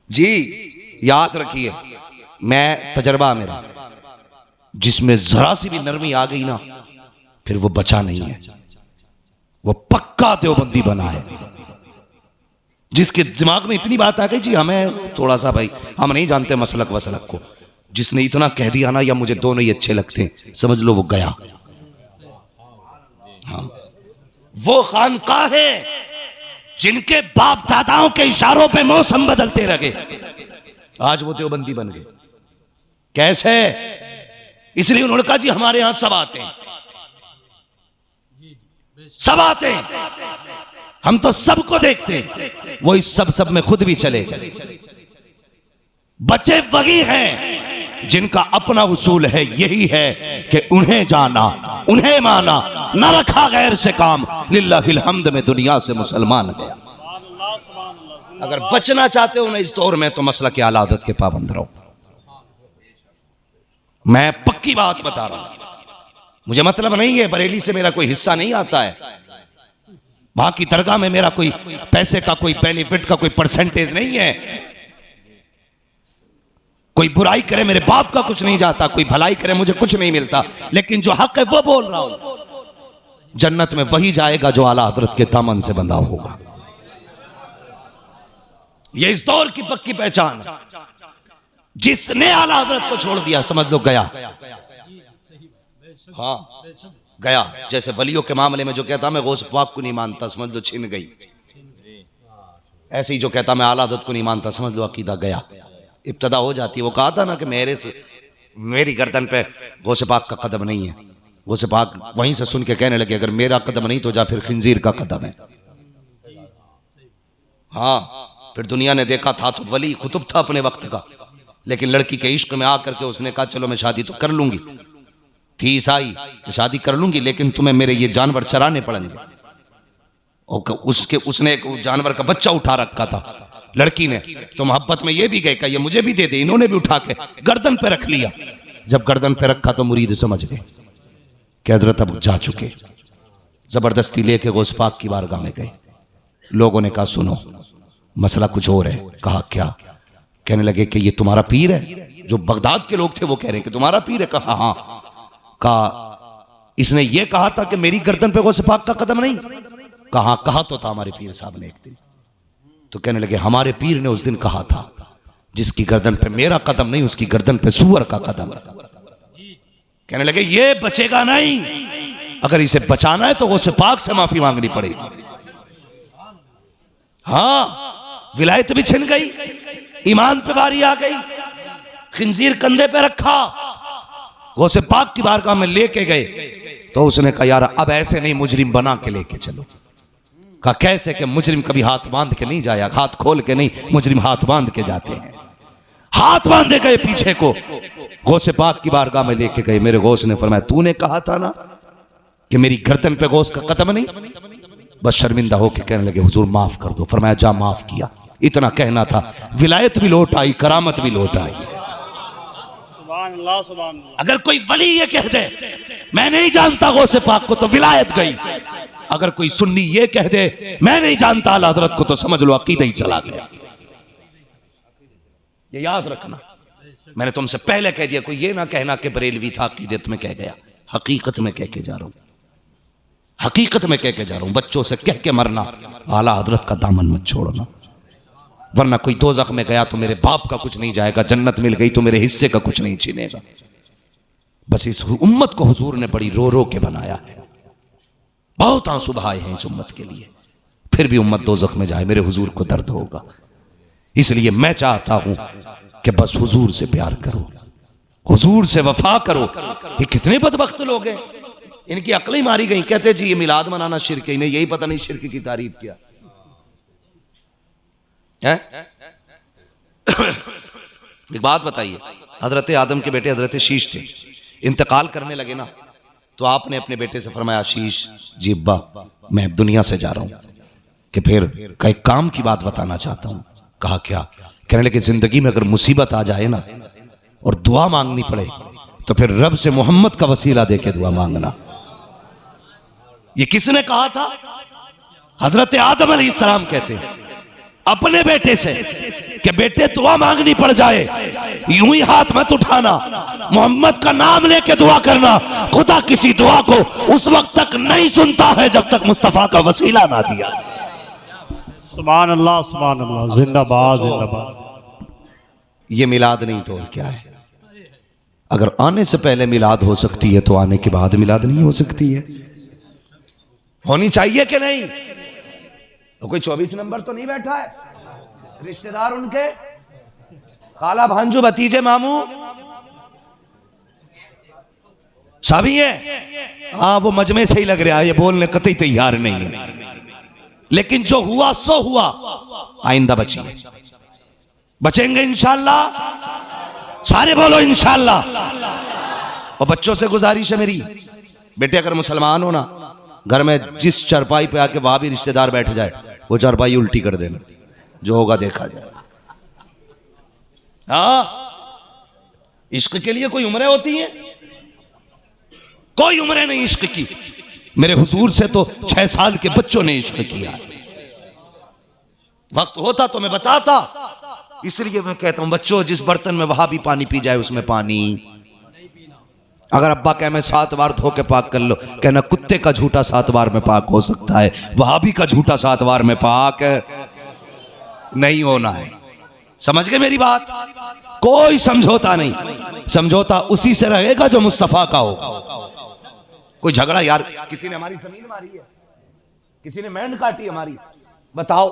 जी याद रखिए, मैं तजर्बा मेरा, जिसमें जरा सी भी नरमी आ गई ना फिर वो बचा नहीं है, वो पक्का देवबंदी बना है। जिसके दिमाग में इतनी बात आ गई जी हमें थोड़ा सा भाई हम नहीं जानते मसलक वसलक को, जिसने इतना कह दिया ना या मुझे दोनों ही अच्छे लगते हैं, समझ लो वो गया। हाँ, वो खानकाह है जिनके बाप दादाओं के इशारों पे मौसम बदलते रहे, आज वो देवबंदी बन गए। कैसे? इसलिए उन्होंने कहा जी हमारे यहां सब आते हैं, सब आते हैं, हम तो सबको देखते हैं। वो इस सब में खुद भी चले गए। बच्चे वही हैं जिनका अपना उसूल है, यही है कि उन्हें जाना, उन्हें माना, न रखा गैर से काम, लिल्लाहिल हम्द में दुनिया से मुसलमान गया। अगर बचना चाहते हो ना इस दौर में तो मसला के आला आदत के पाबंद रहो। मैं पक्की बात बता रहा हूं, मुझे मतलब नहीं है बरेली से मेरा कोई हिस्सा नहीं आता है, वहां की दरगाह में मेरा कोई पैसे का कोई बेनिफिट का कोई परसेंटेज नहीं है। कोई बुराई करे मेरे बाप का कुछ नहीं जाता, कोई भलाई करे मुझे कुछ नहीं मिलता, लेकिन जो हक है वो बोल रहा हूं। जन्नत में वही जाएगा जो आला हजरत के दामन से बंधा होगा। ये इस दौर की पक्की पहचान है। जिसने आला हजरत को छोड़ दिया समझ लो गया। हाँ गया। जैसे वलियों के मामले में जो कहता मैं गौस पाक को नहीं मानता समझ लो छिन गई, ऐसे ही जो कहता मैं आला हजरत को नहीं मानता समझ लो अकीदा गया, इब्तदा हो जाती है। वो कहा था ना कि मेरी गर्दन पे गौस पाक का कदम नहीं है, गौस पाक वहीं से सुन के कहने लगे अगर मेरा कदम नहीं तो जा फिर खिंजीर का कदम है। हाँ फिर दुनिया ने देखा था तो वली कुतुब था अपने वक्त का, लेकिन लड़की के इश्क में आकर के उसने कहा चलो मैं शादी तो कर लूंगी, थी ईसाई तो शादी कर लूंगी, लेकिन तुम्हें मेरे ये जानवर चराने पड़ेंगे। और उसने एक जानवर का बच्चा उठा रखा था लड़की ने, तो मोहब्बत में ये भी गए कि ये मुझे भी दे दे, इन्होंने भी उठा के गर्दन पे रख लिया। जब गर्दन पे रखा तो मुरीद समझ गए कि हजरत अब जा चुके, जबरदस्ती लेके गौस पाक की बारगाह में गए। लोगों ने कहा सुनो मसला कुछ और है। कहा क्या? कहने लगे कि ये तुम्हारा पीर है। जो बगदाद के लोग थे वो कह रहे हैं कि तुम्हारा पीर है। कहा हाँ। कहा इसने ये कहा था कि मेरी गर्दन पे गौस पाक का कदम नहीं। कहा तो था हमारे पीर साहब ने एक दिन। तो कहने लगे हमारे पीर ने उस दिन कहा था जिसकी गर्दन पे मेरा कदम नहीं उसकी गर्दन पे सूअर का कदम है। कहने लगे ये बचेगा नहीं, अगर इसे बचाना है तो गौस पाक से माफी मांगनी पड़ेगी। हाँ विलायत भी छिन गई, ईमान पे बारी आ गई, खिंजीर कंधे पे रखा, गौसे पाक की बारगाह में लेके गए। तो उसने कहा यार अब ऐसे नहीं, मुजरिम बना के लेके चलो। कहा कैसे? कि मुजरिम कभी हाथ बांध के नहीं जाया, हाथ खोल के नहीं, मुजरिम हाथ बांध के जाते हैं। हाथ बांधे गए पीछे को, गौसे पाक की बारगाह में लेके गए। मेरे गौस ने फरमाया तूने कहा था ना कि मेरी गर्दन पे गौस का कदम नहीं। बस शर्मिंदा होके कहने लगे हुजूर माफ कर दो। फरमाया जा माफ किया। इतना कहना था, विलायत भी लौट आई, करामत भी लौट आई। अगर कोई वली ये कह दे मैं नहीं जानता गौसे पाक को तो विलायत गई। अगर कोई सुन्नी ये कह दे मैं नहीं जानता आला हजरत को तो समझ लो अकीदा ही चला गया। ये याद रखना, मैंने तुमसे पहले कह दिया, कोई ये ना कहना कि बरेलवी था अकीदत में कह गया। हकीकत में कह के जा रहा हूं, हकीकत में कह के जा रहा हूं। बच्चों से कह के मरना, आला हजरत का दामन मत छोड़ना, वरना कोई दोज़ख में गया तो मेरे बाप का कुछ नहीं जाएगा, जन्नत मिल गई तो मेरे हिस्से का कुछ नहीं छीनेगा। बस इस उम्मत को हुजूर ने बड़ी रो रो के बनाया है, बहुत आंसू बहाए हैं इस उम्मत के लिए, फिर भी उम्मत दोज़ख में जाए मेरे हुजूर को दर्द होगा। इसलिए मैं चाहता हूं कि बस हुजूर से प्यार करो, हुजूर से वफा करो। ये कितने बदबख्त लोग हैं, इनकी अक्लें मारी गई। कहते जी ये मिलाद मनाना शिर्क है, इन्हें यही पता नहीं शिर्क की तारीफ क्या है। एक बात बताइए, हजरत आदम के बेटे हजरत शीश थे, इंतकाल करने लगे ना तो आपने अपने बेटे से फरमाया शीश जी अब्बा मैं दुनिया से जा रहा हूं कि फिर कई काम की बात बताना चाहता हूं। कहा क्या? कहने लगे जिंदगी में अगर मुसीबत आ जाए ना और दुआ मांगनी पड़े तो फिर रब से मोहम्मद का वसीला देके दुआ मांगना। ये किसने कहा था? हजरत आदम अलैहिस्सलाम कहते हैं अपने बेटे से कि बेटे दुआ मांगनी पड़ जाए यूं ही हाथ मत उठाना, मोहम्मद का नाम लेके दुआ करना। खुदा किसी दुआ को उस वक्त तक नहीं सुनता है जब तक मुस्तफा का वसीला ना दिया। सुभान अल्लाह, जिंदाबाद जिंदाबाद। ये मिलाद नहीं तो और क्या है? अगर आने से पहले मिलाद हो सकती है तो आने के बाद मिलाद नहीं हो सकती है? होनी चाहिए कि नहीं? तो कोई 24 नंबर तो नहीं बैठा है? रिश्तेदार उनके खाला भांजू भतीजे मामू सभी है। हाँ, वो मजमे से ही लग रहा है, ये बोलने कतई तैयार नहीं है। लेकिन जो हुआ सो हुआ, आइंदा बचिए, बचेंगे इंशाअल्लाह। सारे बोलो इंशाअल्लाह। और बच्चों से गुजारिश है मेरी, बेटे अगर मुसलमान हो ना, घर में जिस चरपाई पे आके वहां भी रिश्तेदार बैठ जाए, वो चरपाई उल्टी कर देना, जो होगा देखा जाएगा। हाँ, इश्क के लिए कोई उम्रें होती हैं? कोई उम्रें नहीं इश्क की। मेरे हुजूर से तो 6 साल के बच्चों ने इश्क किया। वक्त होता तो मैं बताता, इसलिए मैं कहता हूं बच्चों, जिस बर्तन में वहां भी पानी पी जाए उसमें पानी। अगर अब्बा कहे मैं 7 बार धो के पाक कर लो, कहना कुत्ते का झूठा 7 बार में पाक हो सकता है, वहाबी का झूठा 7 बार में पाक नहीं होना है। समझ गए मेरी बात? कोई समझौता नहीं, समझौता उसी से रहेगा जो मुस्तफा का हो। कोई झगड़ा, यार किसी ने हमारी जमीन मारी है, किसी ने मेंढ काटी हमारी, बताओ,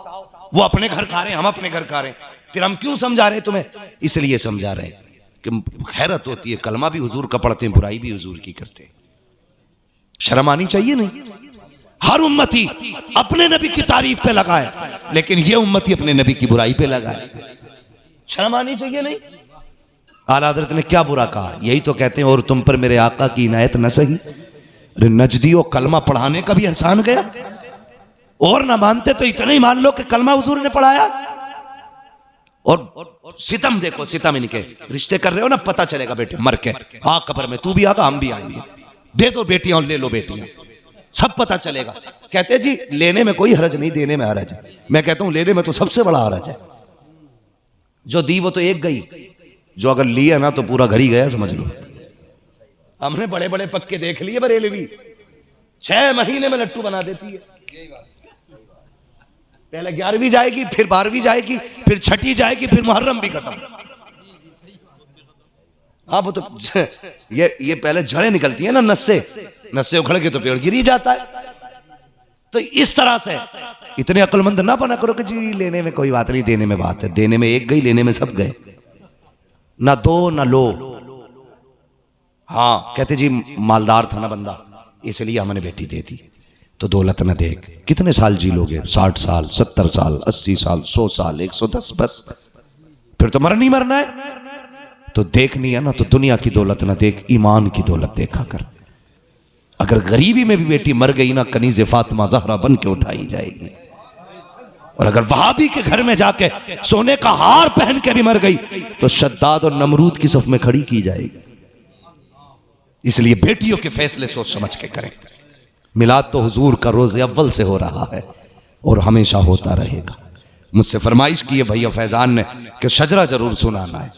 वो अपने घर खा रहे हैं, हम अपने घर खा रहे हैं, फिर हम क्यों समझा रहे हैं तुम्हें? इसलिए समझा रहे हैं कि खैरत होती है, कलमा भी हुजूर का पढ़ते हैं, बुराई भी हुजूर की करते हैं। शर्म आनी चाहिए नहीं? हर उम्मती अपने नबी की तारीफ पे लगाए, लेकिन ये उम्मती अपने नबी की बुराई पे लगाए। शर्म आनी चाहिए नहीं? आला हज़रत ने क्या बुरा कहा? यही तो कहते हैं, और तुम पर मेरे आका की इनायत न सही। अरे नजदियों, कलमा पढ़ाने का भी एहसान गया, और ना मानते तो इतना ही मान लो कि कलमा हुजूर ने पढ़ाया। और सितम देखो, सितम इनके रिश्ते कर रहे हो ना, पता चलेगा बेटे मर के, हाँ कब्र में तू भी आगा हम भी आएंगे, दे दो बेटियां और ले लो बेटियां, सब पता चलेगा। कहते जी लेने में कोई हरज नहीं, देने में हरज है। मैं कहता हूं लेने में तो सबसे बड़ा हरज है। जो दी वो तो एक गई, जो अगर लिया ना तो पूरा घर ही गया, समझ लो। हमने बड़े बड़े पक्के देख लिए बरेलवी, 6 महीने में लट्टू बना देती है। पहले 11वीं जाएगी, फिर 12वीं जाएगी, फिर 6ठी जाएगी, फिर मुहर्रम भी खत्म। हाँ, वो तो ये पहले जड़ें निकलती है ना, नस्से उखड़ के तो पेड़ गिर ही जाता है। तो इस तरह से इतने अक्लमंद ना बना करो कि जी लेने में कोई बात नहीं, देने में बात है। देने में एक गई, लेने में सब गए, ना दो ना लो। हाँ, कहते जी मालदार था ना बंदा, इसलिए हमने बेटी दे दी। तो दौलत न देख, कितने साल जी लोगे? 60 साल, 70 साल, 80 साल, 100 साल, 110, बस फिर तो मरना ही मरना है। तो देखनी है ना, तो दुनिया की दौलत ना देख, ईमान की दौलत देखा कर। अगर गरीबी में भी बेटी मर गई ना, कनीज़े फातिमा ज़हरा बन के उठाई जाएगी। और अगर वहाबी के घर में जाके सोने का हार पहन के भी मर गई तो शद्दाद और नमरूद की सफ में खड़ी की जाएगी। इसलिए बेटियों के फैसले सोच समझ के करें। मिलाद तो हुजूर का रोज़े अव्वल से हो रहा है और हमेशा होता रहेगा। मुझसे फरमाइश की है भैया फैजान ने कि शजरा जरूर सुनाना है।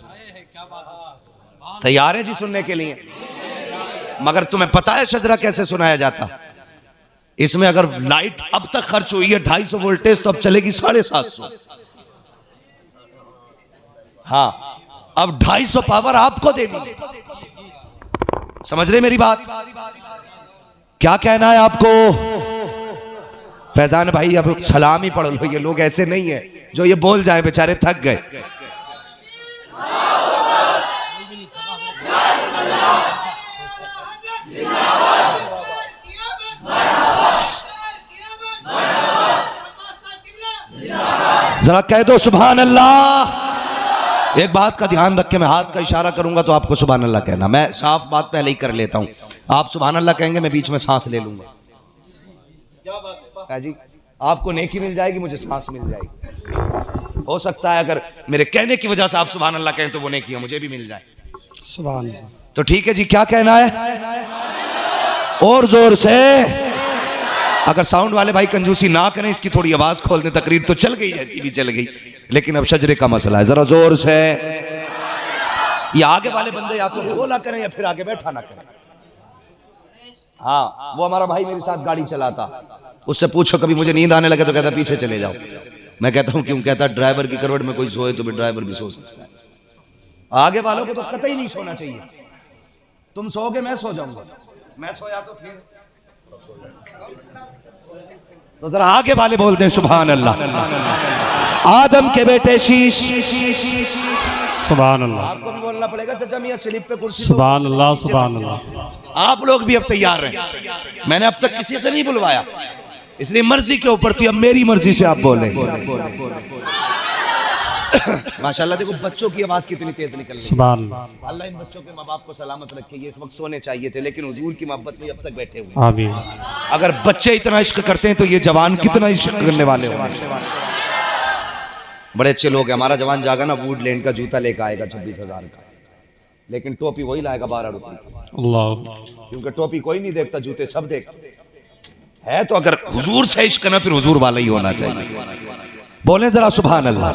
तैयार है जी सुनने के लिए? मगर तुम्हें पता है शजरा कैसे सुनाया जाता? इसमें अगर लाइट अब तक खर्च हुई है 250 वोल्टेज, तो अब चलेगी 750। हाँ, अब 250 पावर आपको देनी। समझ रहे मेरी बात? क्या कहना है आपको? फैजान भाई अब सलाम ही पढ़ लो। ये लोग ऐसे नहीं है जो ये बोल जाए, बेचारे थक गए। जरा कह दो सुभान अल्लाह। एक बात का ध्यान रखें, मैं हाथ का इशारा करूंगा तो आपको सुभान अल्लाह कहना। मैं साफ बात पहले ही कर लेता हूं, आप सुभान अल्लाह कहेंगे, मैं बीच में सांस ले लूंगा। क्या बात है जी? आपको नेकी मिल जाएगी, मुझे सांस मिल जाएगी। हो सकता है अगर मेरे कहने की वजह से आप सुभान अल्लाह कहें तो वो नेकी मुझे भी मिल जाए। सुभान अल्लाह। तो ठीक है जी, क्या कहना है? और जोर से, अगर साउंड वाले भाई कंजूसी ना करें, इसकी थोड़ी आवाज खोल दें, तकरीर तो चल गई जैसी भी चल गई, लेकिन अब शजरे का मसला है, जरा जोर से। ये आगे वाले बंदे या तो बोला करें या फिर आगे बैठा ना करें। हाँ, वो हमारा भाई मेरे साथ गाड़ी चलाता, उससे पूछो कभी मुझे नींद आने लगे तो कहता पीछे चले जाओ। मैं कहता हूं क्यों? कहता ड्राइवर की करवट में कोई सोए तो भी ड्राइवर भी सो सकता है, आगे वालों को तो कतई नहीं सोना चाहिए। तुम सोओगे मैं सो जाऊंगा, मैं सोया तो फिर तो जरा आगे वाले बोलते हैं सुभान अल्लाह। आदम के बेटे शीश, सुभान अल्लाह, आपको भी बोलना पड़ेगा चाचा मियां स्लिप पे कुर्सी। सुभान अल्लाह, सुभान अल्लाह। आप लोग भी अब तैयार रहें, मैंने अब तक किसी से नहीं बुलवाया, इसलिए मर्जी के ऊपर थी, अब मेरी मर्जी से आप बोले। माशाल्लाह देखो बच्चों की आवाज कितनी तेज निकल रही है। सुभान अल्लाह। अल्लाह इन बच्चों के माँ बाप को सलामत रखे, ये इस वक्त सोने चाहिए थे लेकिन हुजूर की मोहब्बत में अब तक बैठे हुए। आमीन। अगर बच्चे इतना इश्क करते हैं तो ये जवान कितना इश्क करने वाले होंगे। बड़े अच्छे लोग हैं। हमारा जवान जागा ना, वुडलैंड का जूता लेकर आएगा 26,000 का, लेकिन टोपी वही लाएगा 12 रुपए, अल्लाह, क्योंकि टोपी कोई नहीं देखता, जूते सब देखते है। तो अगर हुजूर से इश्क करना फिर हुजूर वाला ही होना चाहिए। बोले जरा सुभान अल्लाह।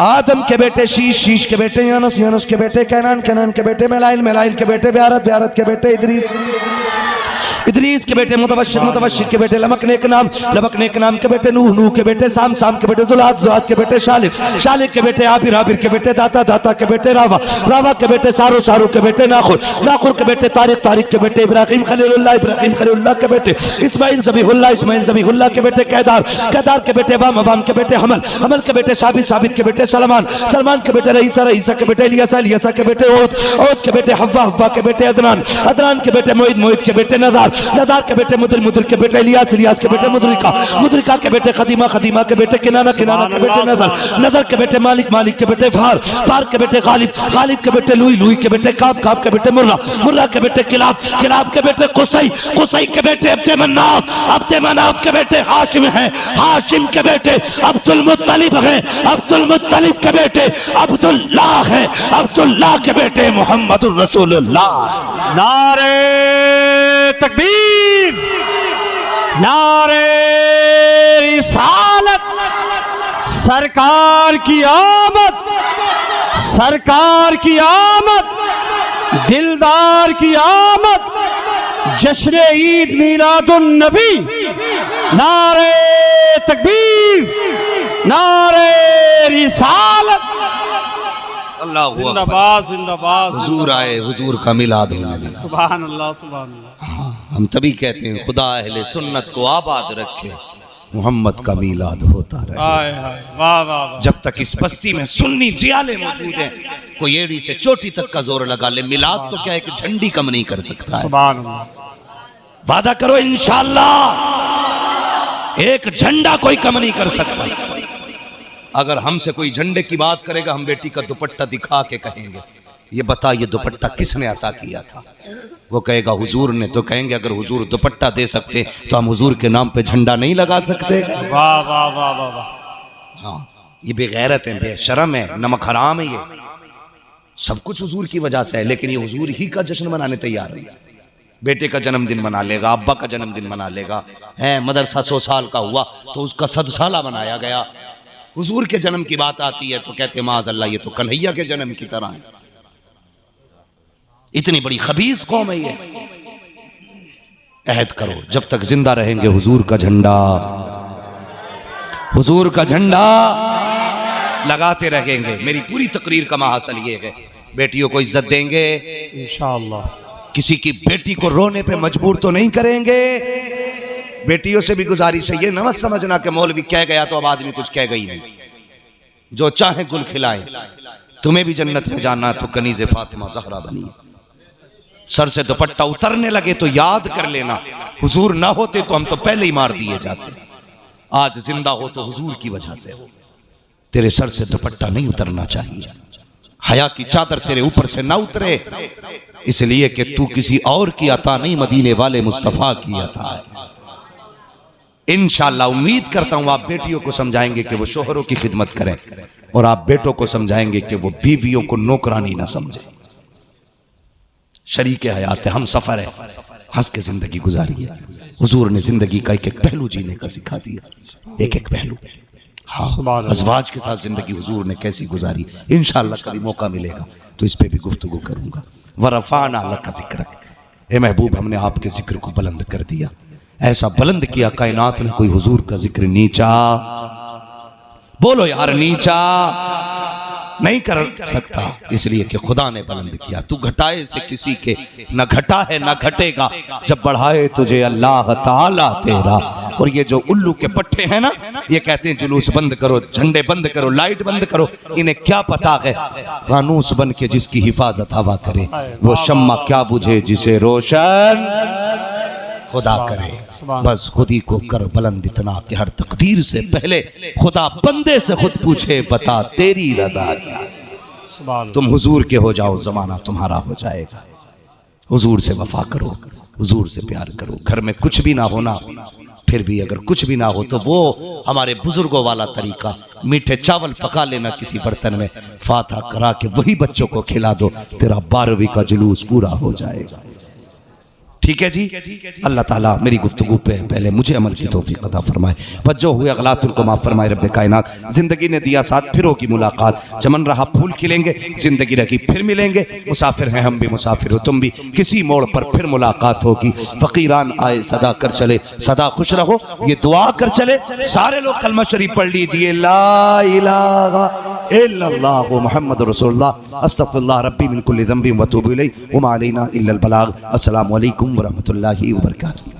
आदम के बेटे शीश, शीश के बेटे यूनुस, यूनुस के बेटे कैनान, कैनान के बेटे मेलाइल, मेलाइल के बेटे ब्यारत, ब्यारत के बेटे इदरीस, इदरीस के बेटे मुतवश्शिर, मुतवश्शिर के बेटे लमक नेक नाम, लमक नेक नाम के बेटे नूह, नूह के बेटे साम, साम के बेटे जुलात, जुलात के बेटे शालिक, शालिक के बेटे आबिर, आबिर के बेटे दाता, दाता के बेटे रावा, रावा के बेटे सारू, सारू के बेटे नाखुर, नाखुर के बेटे तारिक, तारिक के बेटे इब्राहिम खलीलुल्लाह, इब्राहिम खलीलुल्लाह के बेटे इस्माइल ज़बीहुल्लाह, इस्माइल ज़बीहुल्लाह के बेटे कैदार, कैदार के बेटे वाम, वाम के बेटे हमल, हमल के बेटे साबित, साबित के बेटे सलमान, सलमान के बेटे रईसा, रईसा के बेटे इलियासा, इलियासा के बेटे ओद, ओद के बेटे हव्वा, हव्वा के बेटे अदनान, अदनान के बेटे मोइद, मोइद के बेटे नदार, नदार के बेटे मुदर, मुदर के बेटे इलियास, इलियास के बेटे मुदरिका, मुदरिका के बेटे खदीमा, खदीमा के बेटे किनाना, किनाना के बेटे नदर, नदर के बेटे मालिक, मालिक के बेटे फार, फार के बेटे गालिब, गालिब के बेटे लुई, लुई के बेटे काब, काब के बेटे मुर्रा, मुर्रा के बेटे किलाब, किलाब के बेटे कुसई, कुसई के बेटे अब्दे मन्नाफ, अब्दे मन्नाफ के बेटे हाशिम हैं, हाशिम के बेटे अब्दुल मुत्तलिब हैं, अब्दुल मुत्तलिब के बेटे अब्दुल्लाह हैं, अब्दुल्लाह के बेटे मोहम्मदुर रसूलुल्लाह। नारे तकबीर, नारे रिसालत, सरकार की आमद, सरकार की आमद, दिलदार की आमद, जश्न ईद मीलादुन नबी। नारे तकबीर, नारे रिसालत, अल्लाह जिंदाबाद, जिंदाबाद। हुजूर आए, हुजूर का मिलाद होने लगा। सुभान अल्लाह, सुभान अल्लाह। हम तभी कहते हैं खुदा अहले सुन्नत को आबाद रखे, मोहम्मद का मिलाद होता रहे। हाय हाय, वाह वाह वाह। जब तक इस बस्ती में सुन्नी जियाले मौजूद हैं, कोई एड़ी से चोटी तक का जोर लगा ले, मिलाद तो क्या है कि झंडी कम नहीं कर सकता है। सुभान अल्लाह। वादा करो इंशाअल्लाह एक झंडा कोई कम नहीं कर सकता। अगर हमसे कोई झंडे की बात करेगा, हम बेटी का दुपट्टा दिखा के कहेंगे ये बता ये दुपट्टा किसने अता किया था? वो कहेगा हुजूर ने। तो कहेंगे अगर हुजूर दुपट्टा दे सकते तो हम हुजूर के नाम पे झंडा नहीं लगा सकते? वाह वाह वाह वाह वाह। हाँ, ये बेगैरत है, बेशरम है, नमक हराम है। ये सब कुछ हुजूर की वजह से है, लेकिन ये हुजूर ही का जश्न मनाने तैयार नहीं। बेटे का जन्मदिन मना लेगा, अब्बा का जन्मदिन मना लेगा, है मदरसा 100 साल का हुआ तो उसका 100 साला मनाया गया। हुजूर के जन्म की बात आती है तो कहते माज़अल्लाह ये तो कन्हैया के जन्म की तरह है। इतनी बड़ी खबीस कौम है ये। अहद करो जब तक जिंदा रहेंगे हुजूर का झंडा, हुजूर का झंडा लगाते रहेंगे। मेरी पूरी तकरीर का महासल ये है, बेटियों को इज्जत देंगे इंशाअल्लाह। किसी की बेटी को रोने पे मजबूर तो नहीं करेंगे। बेटियों से भी गुजारिश है, ये न मत समझना कि मौलवी कह गया तो अब आदमी कुछ कह गई नहीं। जो चाहे गुल खिलाए। तुम्हें भी जन्नत में जाना तो कनीज़े फातिमा ज़हरा बनिए। सर से दुपट्टा उतरने लगे तो याद कर लेना, हुजूर ना होते तो हम तो पहले ही मार दिए जाते। आज जिंदा हो तो हुजूर की वजह से। तेरे सर से दुपट्टा नहीं उतरना चाहिए, हया की चादर तेरे ऊपर से ना उतरे, इसलिए कि तू किसी और की अता नहीं, मदीने वाले मुस्तफ़ा की अता है। इंशाअल्लाह उम्मीद करता हूं आप बेटियों को समझाएंगे कि वो शोहरों की खिदमत करें, और आप बेटों को समझाएंगे कि वो बीवियों को नौकरानी ना समझे। शरीके हयात है, हम सफर है। हंस के जिंदगी गुजारी है। हुजूर ने जिंदगी का एक एक पहलू जीने का सिखा दिया, एक एक पहलू। हाँ, अज़वाज के साथ जिंदगी हुजूर ने कैसी गुजारी, इंशाअल्लाह कभी मौका मिलेगा तो इस पे भी गुफ्तगू करूंगा। वरफ़ाना लका ज़िक्रक, ए महबूब हमने आपके जिक्र को बुलंद कर दिया, ऐसा बुलंद किया कायनात में कोई हुजूर का जिक्र नीचा, बोलो यार, नीचा नहीं कर सकता, इसलिए कि खुदा ने बुलंद किया। तू घटाए से किसी के न घटा है न घटेगा, जब बढ़ाए तुझे अल्लाह ताला तेरा। और ये जो उल्लू के पट्टे हैं ना, ये कहते हैं जुलूस बंद करो, झंडे बंद करो, लाइट बंद करो, इन्हें क्या पता है फानूस बन के जिसकी हिफाजत हवा करे, वो शम्मा क्या बुझे जिसे रोशन खुदा करे। बस खुदी को कर बुलंद इतना कि हर तकदीर से पहले खुदा बंदे से खुद पूछे, बता तेरी रजा क्या। तुम हुजूर के हो जाओ, जमाना तुम्हारा हो जाएगा। हुजूर से वफा करो, हुजूर से प्यार करो। घर में कुछ भी ना होना, फिर भी अगर कुछ भी ना हो तो वो हमारे बुजुर्गों वाला तरीका, मीठे चावल पका लेना किसी बर्तन में, फातिहा करा के वही बच्चों को खिला दो, तेरा 12वीं का जुलूस पूरा हो जाएगा। ठीक है जी। अल्लाह ताला मेरी गुफ्तगू पे पहले मुझे अमल की तौफीक अता फरमाए, बच्चों हुए अगलात उनको माफ़ फरमाए रब्बे कायनात। जिंदगी ने दिया साथ, फिर होगी मुलाकात, चमन रहा फूल खिलेंगे, जिंदगी रखी फिर मिलेंगे। मुसाफिर हैं हम भी, मुसाफिर हो तुम भी, किसी मोड़ पर फिर मुलाकात होगी। फ़कीरान आए सदा कर चले, सदा खुश रहो, ये दुआ कर चले। सारे लोग कलमा शरीफ पढ़ लीजिए, ला इलाहा इल्लल्लाह मुहम्मद रसूलुल्लाह अस्तगफिरुल्लाह रब्बी मिन कुल्लि ज़ंबिन व अतूबु इलैहि व मा अलैना इल्लल बलाग। अस्सलामु अलैकुम व रहमतुल्लाहि व बरकातुहू।